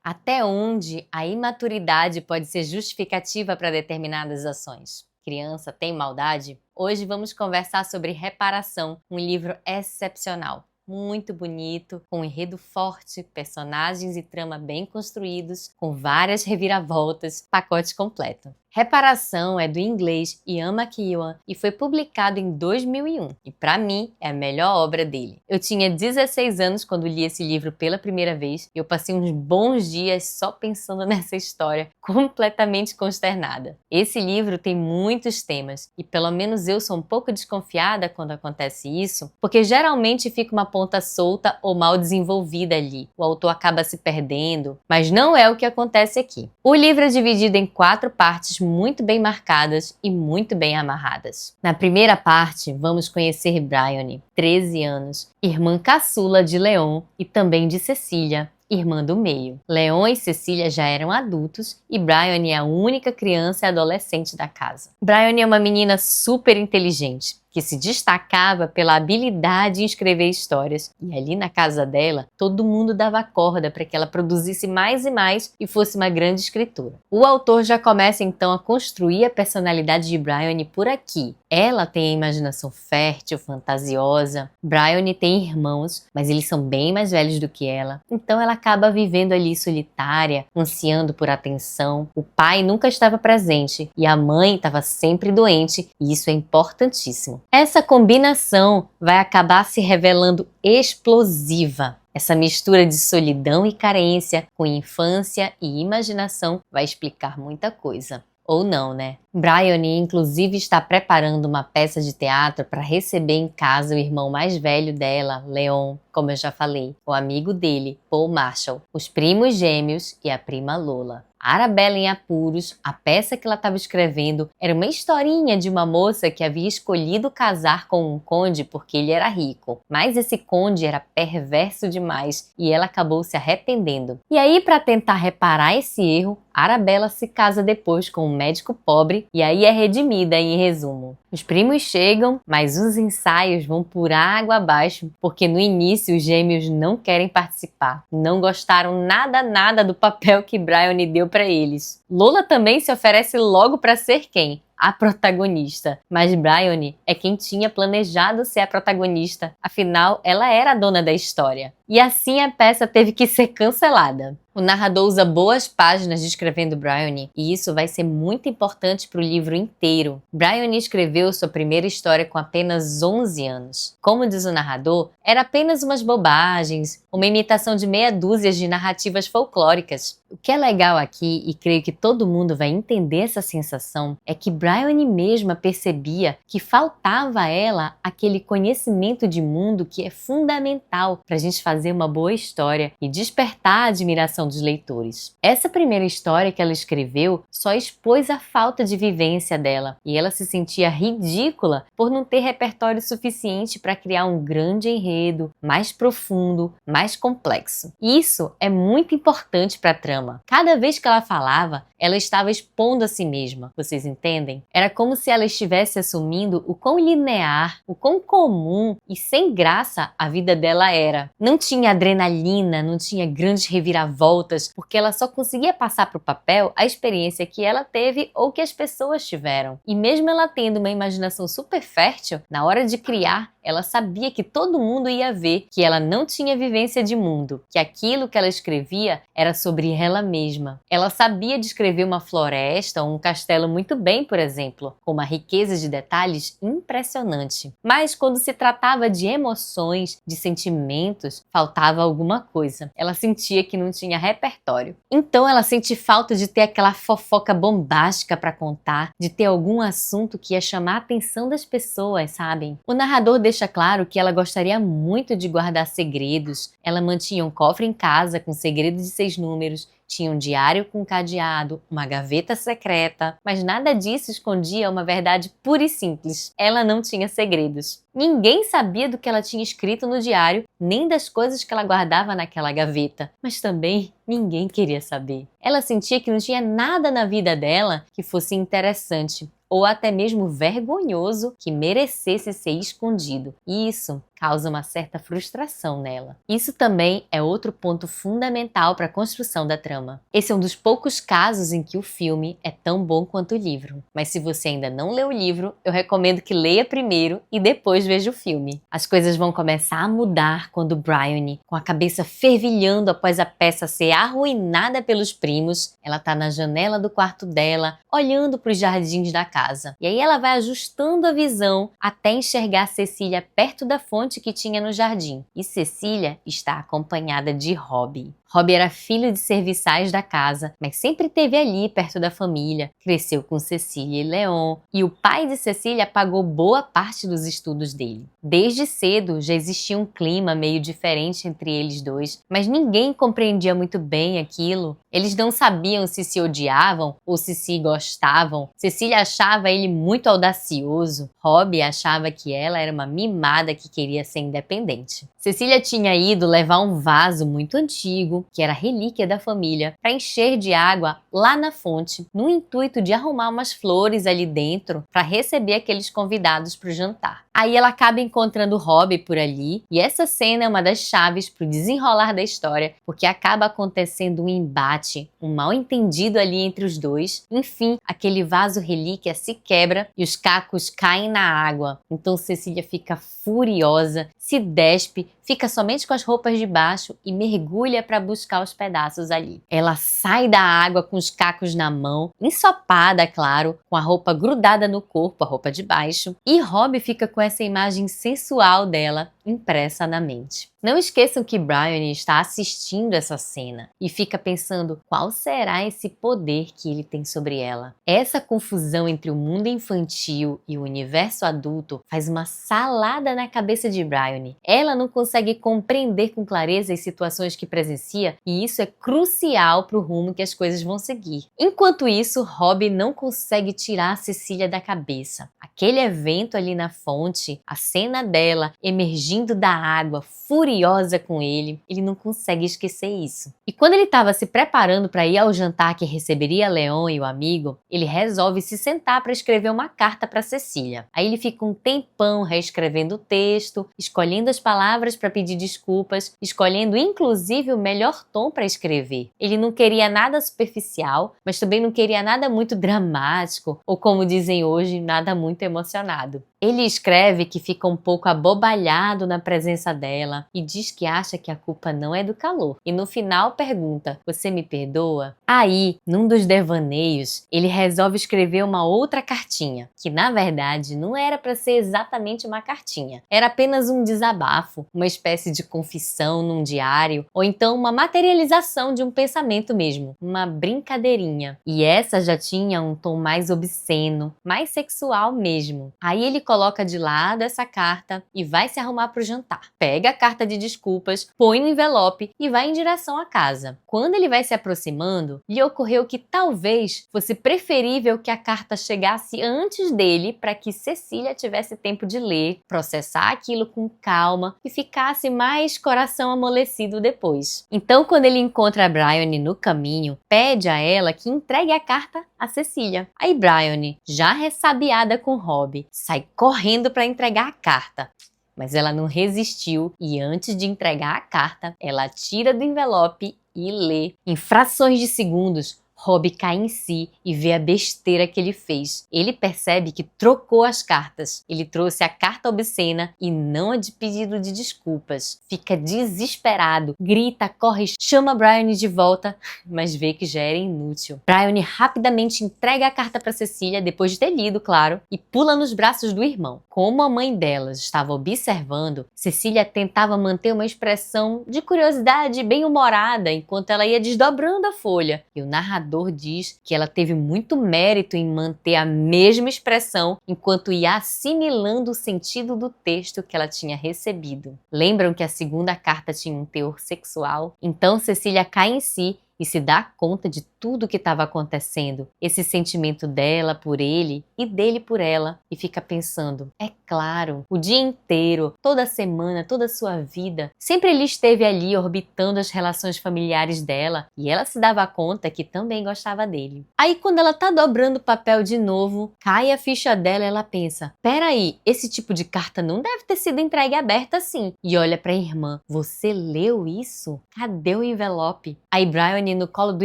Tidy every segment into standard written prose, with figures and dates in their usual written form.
Até onde a imaturidade pode ser justificativa para determinadas ações? Criança tem maldade? Hoje vamos conversar sobre Reparação, um livro excepcional. Muito bonito, com um enredo forte, personagens e trama bem construídos, com várias reviravoltas, pacote completo. Reparação é do inglês Ian McEwan e foi publicado em 2001. E para mim é a melhor obra dele. Eu tinha 16 anos quando li esse livro pela primeira vez e eu passei uns bons dias só pensando nessa história, completamente consternada. Esse livro tem muitos temas e pelo menos eu sou um pouco desconfiada quando acontece isso, porque geralmente fica uma ponta solta ou mal desenvolvida ali. O autor acaba se perdendo, mas não é o que acontece aqui. O livro é dividido em 4 partes muito bem marcadas e muito bem amarradas. Na primeira parte, vamos conhecer Bryony, 13 anos, irmã caçula de Leon e também de Cecília, irmã do meio. Leon e Cecília já eram adultos e Bryony é a única criança e adolescente da casa. Bryony é uma menina super inteligente, que se destacava pela habilidade em escrever histórias. E ali na casa dela, todo mundo dava corda para que ela produzisse mais e mais e fosse uma grande escritora. O autor já começa então a construir a personalidade de Bryony por aqui. Ela tem a imaginação fértil, fantasiosa. Bryony tem irmãos, mas eles são bem mais velhos do que ela. Então ela acaba vivendo ali solitária, ansiando por atenção. O pai nunca estava presente e a mãe estava sempre doente, e isso é importantíssimo. Essa combinação vai acabar se revelando explosiva. Essa mistura de solidão e carência com infância e imaginação vai explicar muita coisa. Ou não, né? Bryony, inclusive, está preparando uma peça de teatro para receber em casa o irmão mais velho dela, Leon, como eu já falei, o amigo dele, Paul Marshall, os primos gêmeos e a prima Lola. Arabella em Apuros, a peça que ela estava escrevendo, era uma historinha de uma moça que havia escolhido casar com um conde porque ele era rico. Mas esse conde era perverso demais e ela acabou se arrependendo. E aí, para tentar reparar esse erro, Arabella se casa depois com um médico pobre e aí é redimida, em resumo. Os primos chegam, mas os ensaios vão por água abaixo, porque no início os gêmeos não querem participar. Não gostaram nada do papel que Bryony deu para eles. Lola também se oferece logo para ser quem? A protagonista. Mas Bryony é quem tinha planejado ser a protagonista. Afinal, ela era a dona da história. E assim a peça teve que ser cancelada. O narrador usa boas páginas descrevendo Bryony, e isso vai ser muito importante para o livro inteiro. Bryony escreveu sua primeira história com apenas 11 anos. Como diz o narrador, era apenas umas bobagens, uma imitação de meia dúzia de narrativas folclóricas. O que é legal aqui, e creio que todo mundo vai entender essa sensação, é que Bryony mesma percebia que faltava a ela aquele conhecimento de mundo que é fundamental para a gente fazer uma boa história e despertar a admiração dos leitores. Essa primeira história que ela escreveu só expôs a falta de vivência dela, e ela se sentia ridícula por não ter repertório suficiente para criar um grande enredo, mais profundo, mais complexo. Isso é muito importante para a trama. Cada vez que ela falava, ela estava expondo a si mesma, vocês entendem? Era como se ela estivesse assumindo o quão linear, o quão comum e sem graça a vida dela era. Não tinha adrenalina, não tinha grandes reviravoltas, porque ela só conseguia passar para o papel a experiência que ela teve ou que as pessoas tiveram. E mesmo ela tendo uma imaginação super fértil, na hora de criar, ela sabia que todo mundo ia ver que ela não tinha vivência de mundo, que aquilo que ela escrevia era sobre ela mesma. Ela sabia descrever uma floresta ou um castelo muito bem, por exemplo, com uma riqueza de detalhes impressionante. Mas quando se tratava de emoções, de sentimentos, faltava alguma coisa. Ela sentia que não tinha repertório. Então ela sente falta de ter aquela fofoca bombástica para contar, de ter algum assunto que ia chamar a atenção das pessoas, sabem? O narrador deixa claro que ela gostaria muito de guardar segredos. Ela mantinha um cofre em casa com segredos de 6 números, tinha um diário com cadeado, uma gaveta secreta, mas nada disso escondia uma verdade pura e simples. Ela não tinha segredos. Ninguém sabia do que ela tinha escrito no diário, nem das coisas que ela guardava naquela gaveta, mas também ninguém queria saber. Ela sentia que não tinha nada na vida dela que fosse interessante, ou até mesmo vergonhoso, que merecesse ser escondido. E isso causa uma certa frustração nela. Isso também é outro ponto fundamental para a construção da trama. Esse é um dos poucos casos em que o filme é tão bom quanto o livro. Mas se você ainda não leu o livro, eu recomendo que leia primeiro e depois veja o filme. As coisas vão começar a mudar quando Bryony, com a cabeça fervilhando após a peça ser arruinada pelos primos, ela tá na janela do quarto dela, olhando para os jardins da casa. E aí ela vai ajustando a visão até enxergar Cecília perto da fonte que tinha no jardim. E Cecília está acompanhada de Robbie. Robbie era filho de serviçais da casa, mas sempre esteve ali perto da família, cresceu com Cecília e Leon, e o pai de Cecília pagou boa parte dos estudos dele. Desde cedo já existia um clima meio diferente entre eles dois, mas ninguém compreendia muito bem aquilo. Eles não sabiam se odiavam ou se gostavam. Cecília achava ele muito audacioso, Robbie achava que ela era uma mimada que queria ser independente. Cecília tinha ido levar um vaso muito antigo, que era relíquia da família, para encher de água lá na fonte, no intuito de arrumar umas flores ali dentro para receber aqueles convidados para o jantar. Aí ela acaba encontrando Robbie por ali, e essa cena é uma das chaves para o desenrolar da história, porque acaba acontecendo um embate, um mal-entendido ali entre os dois. Enfim, aquele vaso relíquia se quebra e os cacos caem na água. Então Cecília fica furiosa, se despe, fica somente com as roupas de baixo e mergulha para buscar os pedaços ali. Ela sai da água com os cacos na mão, ensopada, claro, com a roupa grudada no corpo, a roupa de baixo, e Robbie fica com essa imagem sensual dela impressa na mente. Não esqueçam que Bryony está assistindo essa cena e fica pensando qual será esse poder que ele tem sobre ela. Essa confusão entre o mundo infantil e o universo adulto faz uma salada na cabeça de Bryony. Ela não consegue compreender com clareza as situações que presencia e isso é crucial para o rumo que as coisas vão seguir. Enquanto isso, Robbie não consegue tirar a Cecília da cabeça. Aquele evento ali na fonte, a cena dela emergindo da água, furiosa com ele não consegue esquecer isso. E quando ele estava se preparando para ir ao jantar que receberia Leon e o amigo, ele resolve se sentar para escrever uma carta para Cecília. Aí ele fica um tempão reescrevendo o texto, escolhendo as palavras para pedir desculpas, escolhendo inclusive o melhor tom para escrever. Ele não queria nada superficial, mas também não queria nada muito dramático, ou como dizem hoje, nada muito emocionado. Ele escreve que fica um pouco abobalhado na presença dela e diz que acha que a culpa não é do calor. E no final pergunta: "Você me perdoa?" Aí, num dos devaneios, ele resolve escrever uma outra cartinha, que na verdade não era para ser exatamente uma cartinha. Era apenas um desabafo, uma espécie de confissão num diário, ou então uma materialização de um pensamento mesmo, uma brincadeirinha. E essa já tinha um tom mais obsceno, mais sexual mesmo. Aí ele coloca de lado essa carta e vai se arrumar para o jantar. Pega a carta de desculpas, põe no envelope e vai em direção à casa. Quando ele vai se aproximando, lhe ocorreu que talvez fosse preferível que a carta chegasse antes dele para que Cecília tivesse tempo de ler, processar aquilo com calma e ficasse mais coração amolecido depois. Então, quando ele encontra a Bryony no caminho, pede a ela que entregue a carta a Cecília. Aí Bryony, já ressabiada com Robbie, sai correndo para entregar a carta. Mas ela não resistiu e antes de entregar a carta, ela tira do envelope e lê. Em frações de segundos, Robbie cai em si e vê a besteira que ele fez. Ele percebe que trocou as cartas. Ele trouxe a carta obscena e não a de pedido de desculpas. Fica desesperado, grita, corre, chama Bryony de volta, mas vê que já era inútil. Bryony rapidamente entrega a carta para Cecília, depois de ter lido, claro, e pula nos braços do irmão. Como a mãe delas estava observando, Cecília tentava manter uma expressão de curiosidade bem-humorada enquanto ela ia desdobrando a folha. E o narrador diz que ela teve muito mérito em manter a mesma expressão enquanto ia assimilando o sentido do texto que ela tinha recebido. Lembram que a segunda carta tinha um teor sexual? Então Cecília cai em si e se dá conta de tudo o que estava acontecendo, esse sentimento dela por ele e dele por ela, e fica pensando, é claro, o dia inteiro, toda semana, toda a sua vida, sempre ele esteve ali orbitando as relações familiares dela, e ela se dava conta que também gostava dele. Aí quando ela tá dobrando o papel de novo, cai a ficha dela e ela pensa, peraí, esse tipo de carta não deve ter sido entregue aberta assim. E olha pra irmã, você leu isso? Cadê o envelope? Aí Bryony no colo do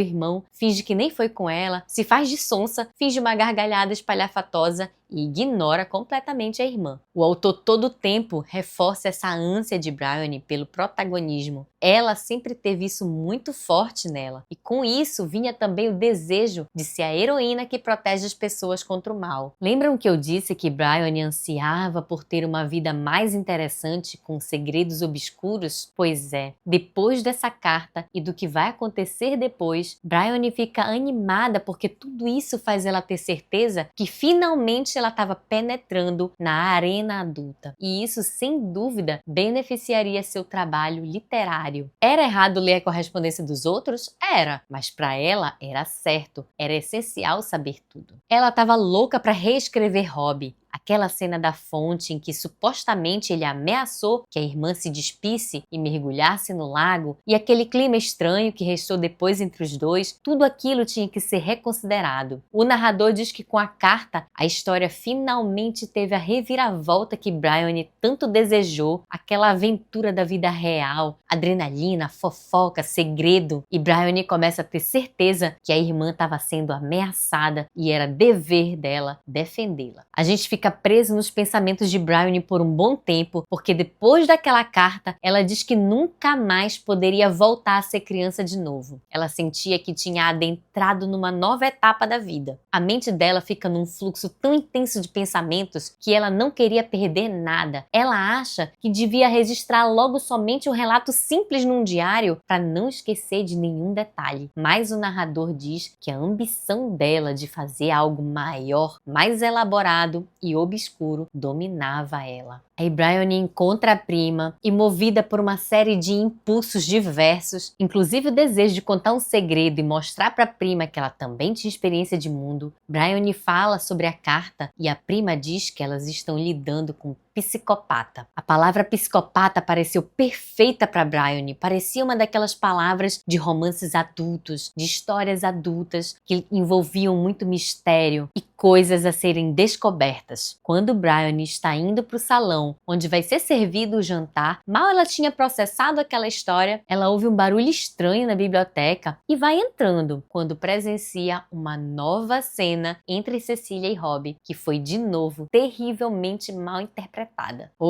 irmão, finge que nem foi com ela, se faz de sonsa, finge uma gargalhada espalhafatosa e ignora completamente a irmã. O autor todo o tempo reforça essa ânsia de Bryony pelo protagonismo. Ela sempre teve isso muito forte nela, e com isso vinha também o desejo de ser a heroína que protege as pessoas contra o mal. Lembram que eu disse que Bryony ansiava por ter uma vida mais interessante com segredos obscuros? Pois é, depois dessa carta e do que vai acontecer depois, Bryony fica animada porque tudo isso faz ela ter certeza que finalmente ela estava penetrando na arena adulta. E isso, sem dúvida, beneficiaria seu trabalho literário. Era errado ler a correspondência dos outros? Era, mas para ela era certo, era essencial saber tudo. Ela estava louca para reescrever Robbie. Aquela cena da fonte em que supostamente ele ameaçou que a irmã se despisse e mergulhasse no lago, e aquele clima estranho que restou depois entre os dois, tudo aquilo tinha que ser reconsiderado. O narrador diz que com a carta, a história finalmente teve a reviravolta que Bryony tanto desejou, aquela aventura da vida real, adrenalina, fofoca, segredo, e Bryony começa a ter certeza que a irmã estava sendo ameaçada e era dever dela defendê-la. A gente fica presa nos pensamentos de Bryony por um bom tempo, porque depois daquela carta, ela diz que nunca mais poderia voltar a ser criança de novo. Ela sentia que tinha adentrado numa nova etapa da vida. A mente dela fica num fluxo tão intenso de pensamentos que ela não queria perder nada. Ela acha que devia registrar logo somente um relato simples num diário para não esquecer de nenhum detalhe. Mas o narrador diz que a ambição dela de fazer algo maior, mais elaborado e obscuro dominava ela. Aí Bryony encontra a prima e, movida por uma série de impulsos diversos, inclusive o desejo de contar um segredo e mostrar para a prima que ela também tinha experiência de mundo, Bryony fala sobre a carta e a prima diz que elas estão lidando com um psicopata. A palavra psicopata pareceu perfeita para Bryony, parecia uma daquelas palavras de romances adultos, de histórias adultas que envolviam muito mistério e coisas a serem descobertas. Quando Bryony está indo para o salão, onde vai ser servido o jantar, mal ela tinha processado aquela história, ela ouve um barulho estranho na biblioteca e vai entrando, quando presencia uma nova cena entre Cecília e Robbie, que foi de novo terrivelmente mal interpretada.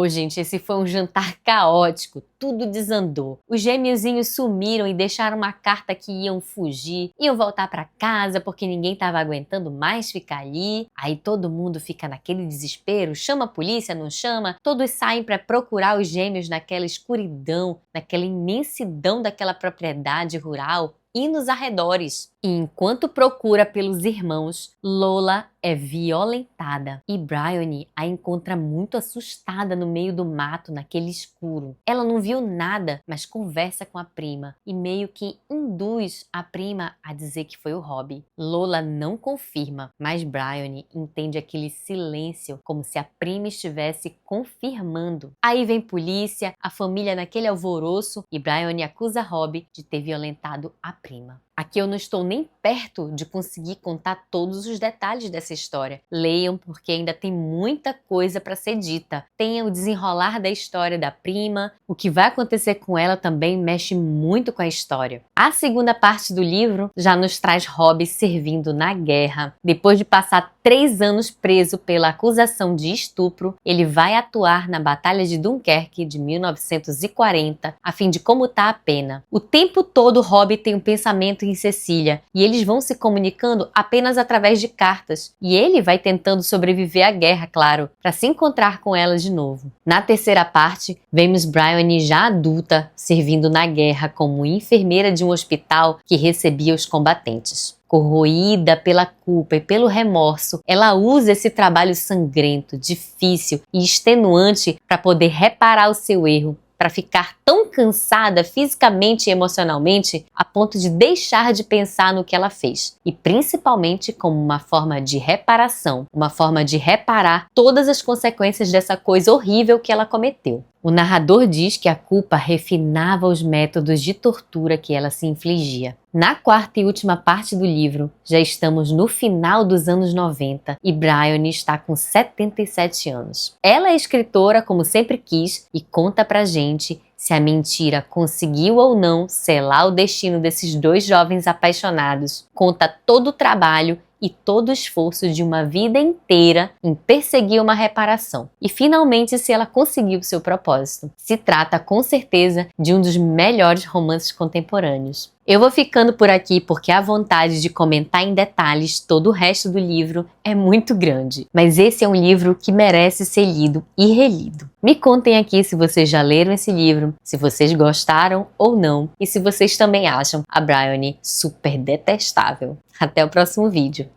Gente, esse foi um jantar caótico, tudo desandou. Os gêmeozinhos sumiram e deixaram uma carta que iam fugir, iam voltar para casa porque ninguém estava aguentando mais ficar ali. Aí todo mundo fica naquele desespero, chama a polícia, não chama? Todos saem para procurar os gêmeos naquela escuridão, naquela imensidão daquela propriedade rural e nos arredores. E enquanto procura pelos irmãos, Lola é violentada e Bryony a encontra muito assustada no meio do mato, naquele escuro. Ela não viu nada, mas conversa com a prima e meio que induz a prima a dizer que foi o Robbie. Lola não confirma, mas Bryony entende aquele silêncio como se a prima estivesse confirmando. Aí vem polícia, a família naquele alvoroço e Bryony acusa Robbie de ter violentado a prima. Aqui eu não estou nem perto de conseguir contar todos os detalhes dessa história. Leiam porque ainda tem muita coisa para ser dita. Tem o desenrolar da história da prima, o que vai acontecer com ela também mexe muito com a história. A segunda parte do livro já nos traz Robbie servindo na guerra. Depois de passar 3 anos preso pela acusação de estupro, ele vai atuar na Batalha de Dunkerque de 1940, a fim de comutar a pena. O tempo todo Robbie tem um pensamento em Cecília e eles vão se comunicando apenas através de cartas. E ele vai tentando sobreviver à guerra, claro, para se encontrar com ela de novo. Na terceira parte, vemos Bryony já adulta, servindo na guerra como enfermeira de um hospital que recebia os combatentes. Corroída pela culpa e pelo remorso, ela usa esse trabalho sangrento, difícil e extenuante para poder reparar o seu erro para ficar tão cansada fisicamente e emocionalmente a ponto de deixar de pensar no que ela fez, e principalmente como uma forma de reparação, uma forma de reparar todas as consequências dessa coisa horrível que ela cometeu. O narrador diz que a culpa refinava os métodos de tortura que ela se infligia. Na quarta e última parte do livro, já estamos no final dos anos 90 e Bryony está com 77 anos. Ela é escritora como sempre quis e conta pra gente se a mentira conseguiu ou não selar o destino desses dois jovens apaixonados. Conta todo o trabalho e todo o esforço de uma vida inteira em perseguir uma reparação. E finalmente se ela conseguiu seu propósito. Se trata com certeza de um dos melhores romances contemporâneos. Eu vou ficando por aqui porque a vontade de comentar em detalhes todo o resto do livro é muito grande. Mas esse é um livro que merece ser lido e relido. Me contem aqui se vocês já leram esse livro, se vocês gostaram ou não, e se vocês também acham a Bryony super detestável. Até o próximo vídeo.